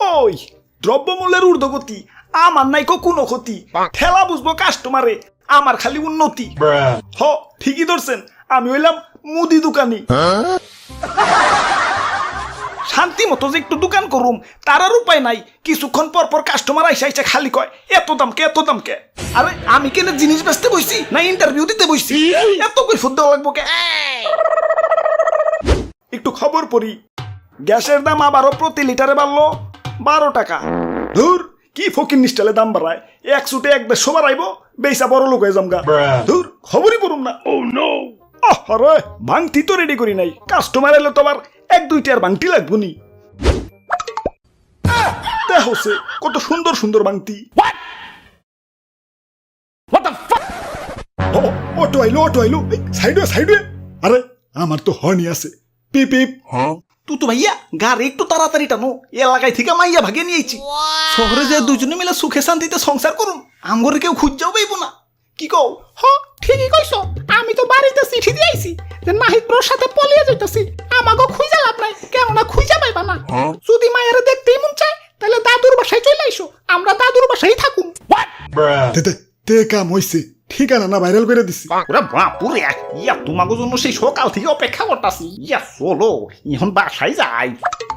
ওই দ্রব্যমূল্যের ঊর্ধ্বগতি আমার নাইকো কোনো ক্ষতি, ঠেলা বুঝবো কাস্টমারে, আমার খালি উন্নতি। হ ঠিকই ধরছেন, আমি হইলাম মুদি দোকানি। শান্তি মতো যে একটু দোকান করুম তার আর উপায় নাই, কিছুক্ষণ পর পর কাস্টমার আইসা আইসা খালি কয় এত দাম কে এত দাম কে। আরে আমি কেন জিনিস বেচতে বইছি না ইন্টারভিউ দিতে বইছি, এত কই ফুদ দেওয়া লাগবো কে। একটু খবর পড়ি, গ্যাসের দাম আবারও প্রতি লিটারে বাড়লো 12 টাকা। ধুর কি ফকির নিষ্টালে দাম বাড়ায়, এক ছুটে এক দেড়শো বাড়াইবো, বেসা বড় লোক হয়ে যামগা। ধুর খবরই পড়ুম না। ও নো, আরে ভাঙতি তো রেডি করি নাই, কাস্টমার এলে তো আবার 1-2টি আর ভাঙতি লাগবো নি। দেখছে কত সুন্দর সুন্দর ভাঙতি। অটো আইলো সাইডে সাইডে। আরে আমার তো হর্নি আছে, পিপ পিপ। তুই তো ভাইয়া গাড়ি একটু তাড়াতাড়ি টানো, এলাকায় থেকে মাইয়া ভাগে নিয়েছি। শহরে যে দুজনে মিলে সুখে শান্তিতে সংসার করুন, আমগরে কেউ খুঁজাও পাইব না। কি কও? হ ঠিকই কইছো, আমি তো বাড়িতে চিঠি দিয়েছি যে নাহিদ ব্রোর সাথে পলিয়ে যাইতাছি, আমাকে খুঁজা লাভ নাই, কেননা খুঁজা পাইবা না। যদি মায়ের দেখতেই মন চায় তাহলে দাদুর বাসায় চলে আইসো, আমরা দাদুর বাসায় থাকুন। তে কাম হইছে, ঠিকানা না ভাইরাল করে দিছি। ওরে বাপুরে, ইয়া তোমাকে জন্য সেই সকাল থেকে অপেক্ষা করতাছি। ইয়া চলো এখন বাসায় যাই।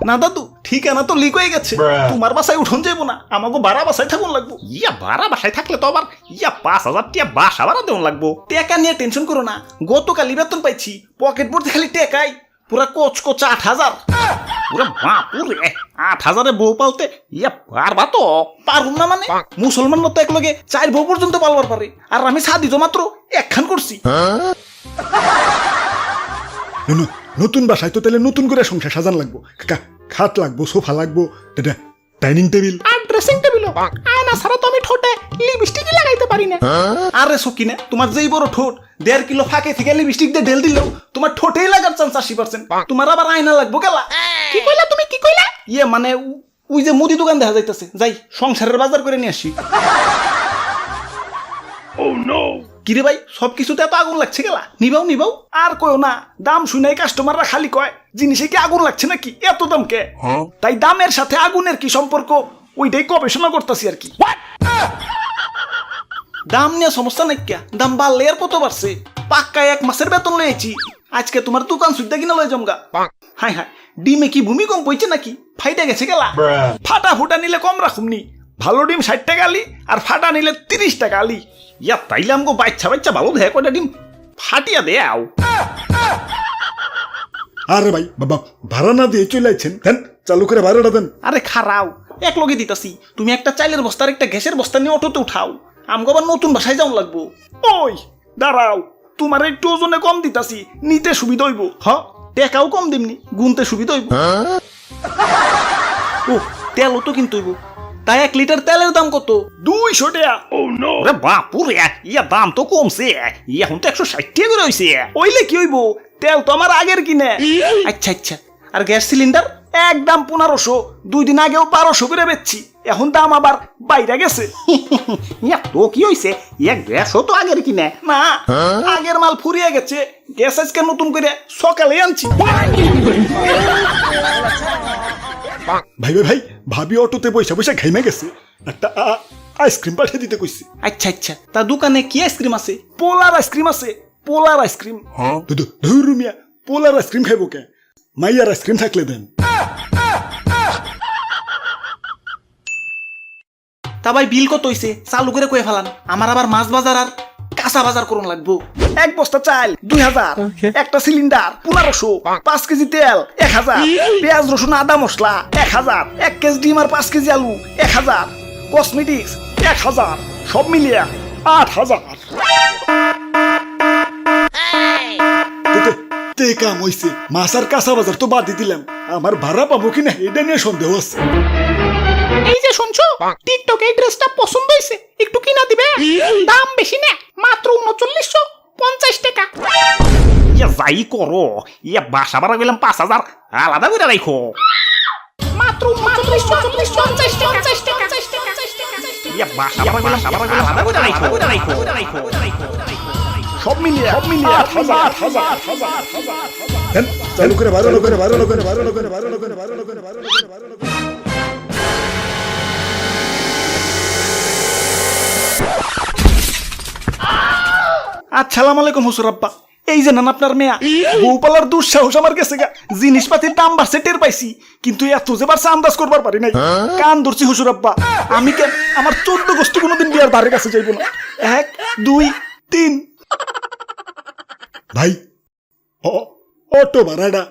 না দাদু ঠিকানা তো লিক হয়ে গেছে, তোমার বাসায় উঠন যাইবো না, আমাকে ভাড়া বাসায় থাকুন লাগবো। ইয়া ভাড়া বাসায় থাকলে তো আবার 5,000 টাকা বাসা ভাড়া দেওয়া লাগবো। টাকা নিয়ে টেনশন করো না, গতকালই বেতন পাইছি, পকেট ভর্তি খালি টাকাই, পুরা কোচকোচা 8,000। ওরে বাপুরে, 8,000-এ বউ পালতে ইয়া পারবা তো? পারুম না মানে, মুসলমান তো একলগে 4 বউ পর্যন্ত পালবার পারে, আর আমি সাদি তো মাত্র একখান করছি। নতুন বাসায় তো তাহলে নতুন করে সংসার সাজান লাগবো, খাট লাগবো, সোফা লাগবো, ডাইনিং টেবিল আর ড্রেসিং টেবিলও। আয়না ছাড়া তো আমি ঠোঁটে লিপস্টিকই লাগাইতে পারি না। আরে সকিনা, তোমার যেই বড় ঠোঁট, 1.5 কিলো ফাঁকে থেকে লিপস্টিক দিয়ে ঢেল দিলেও তোমার ঠোঁটেই লাগার চান্স 80%। তোমার আবার আয়না লাগবো গেলা। কি কইলা তুমি, কি কইলা? ইয়ে মানে ওই যে মুদি দোকান দেখা যাইতেছে, যাই সংসারের বাজার করে নিয়ে আসি। কিরে ভাই সবকিছুতে এত আগুন লাগছে গেলা, নিবাও। আর কয়ও না, দাম শুনেই কাস্টমাররা খালি কয় জিনিসে কি আগুন লাগছে নাকি, এত দাম কে। তাই দামের সাথে আগুনের কি সম্পর্ক ওইটাই গবেষণা করতেছি আর কি। দাম নিয়ে সমস্যা নাই, দাম বাড়লে আর কত বাড়ছে, পাক্কায় 1 মাসের বেতন লয়েছি, আজকে তোমার দোকান সুদ্ধা কিনা লয়ে জমগা। হাই ডিমে কি ভূমিকম্প হইছে নাকি, ফাইটা গেছে গেলা। ফাটা ফুটা নিলে কম রাখুমনি, ভালো ডিম 60 টাকা আলি, আর ফাটা নিলে 30 টাকা আলি। ইয়া তাইলে আমগো বাচ্চা ভালো দেখে কয়টা ডিম ফাটিয়া দেও। আরে ভাই বাবা ভাড়া না দিয়ে চলে আইছেন, দেন চালু করে ভাড়াটা দেন। আরে খারাও, এক লগে দিতাছি, তুমি একটা চাইলের বস্তার একটা গ্যাসের বস্তা নিয়ে অটোতে উঠাও, আমগো আবার নতুন বাসায় যাওয়া লাগবো। ওই দাঁড়াও, তোমার একটু ওজনে কম দিতাছি, নিতে সুবিধা হইব। টাকাও কম দিমনি, গুনতে সুবিধা হইব। ও তেলও তো কিনতে হইব, তাই 1 লিটার তেলের দাম কত? 200 টাকা। ওরে বাপুরে, ইয়া দাম তো কমছে, এখন তো 160 টাকা করে হইছে। ওইলে কি হইব, তেল তো আমার আগের কিনে। আচ্ছা, আর গ্যাস সিলিন্ডার একদম 1500, 2 দিন আগেও 1200 করে বেচছি, এখন দাম আবার বাইরে গেছে। ইয়া তো কি হইছে, ইয়া গ্যাসও তো আগের কিনে না, আগের মাল ফুরিয়ে গেছে, গ্যাস আজকে নতুন করে সকালে আনছি। ভাই ভাবি অটোতে পয়সা ঘাইমে গেছে, একটা আইসক্রিম পাঠিয়ে দিতে কইছি। আচ্ছা, তা দোকানে কি আইসক্রিম আছে? পোলার আইসক্রিম আছে, পোলার আইসক্রিম। ধুরুমিয়া পোলার আইসক্রিম খাইবো কে, মাইয়ার আইসক্রিম থাকলে দেন। তা ভাই বিল কত হইছে, চালু করে কয়ে ফেলান, আমার আবার মাছ বাজার আর কাঁচা বাজার করুন লাগবো। 1 বস্তা চাল 2000, একটা সিলিন্ডার 1500, 5 কেজি তেল 1000, পেঁয়াজ রসুন আদা মশলা 1000, 1 কেজি ডিম আর 5 কেজি আলু 1000, কসমেটিক্স 1000, সব মিলিয়ে 8000। কাম হইছে, মাছ আর কাঁচা বাজার তো বাদ দিলাম, আমার ভাড়া পাবো কিনা এটা নিয়ে সন্দেহ আছে। এই যে শুনছো, টিকটকে এই ড্রেসটা পছন্দ হইছে, একটু কিনা দিবে? দাম বেশি না, মাত্র 3950 টাকা। ইয়া যাই করো, ইয়া বাসা ভাড়া গেলাম 5,000 আলাদা করে রাখো। মাত্র 3950 টাকা। ইয়া বাসা ভাড়া গেলাম আলাদা করে রাখো। সব মিলিয়ে 8000। চালু করে 12 করে আসসালামু আলাইকুম হুজুর আব্বা। এই যে নান আপনার মেয়া, বউ পালার দুঃসাহস আমার গেছে গা। জিনিসপাতির দাম বাড়ছে টের পাইছি, কিন্তু এত যে বাড়ছে আন্দাজ করবার পারি নাই। কান ধরছি হুজুর আব্বা, আমি কেন আমার 14 গোষ্ঠী কোনোদিন বিয়ার ধারে কাছে যাইব না। 1 2 3 ভাই অটো ভাড়াটা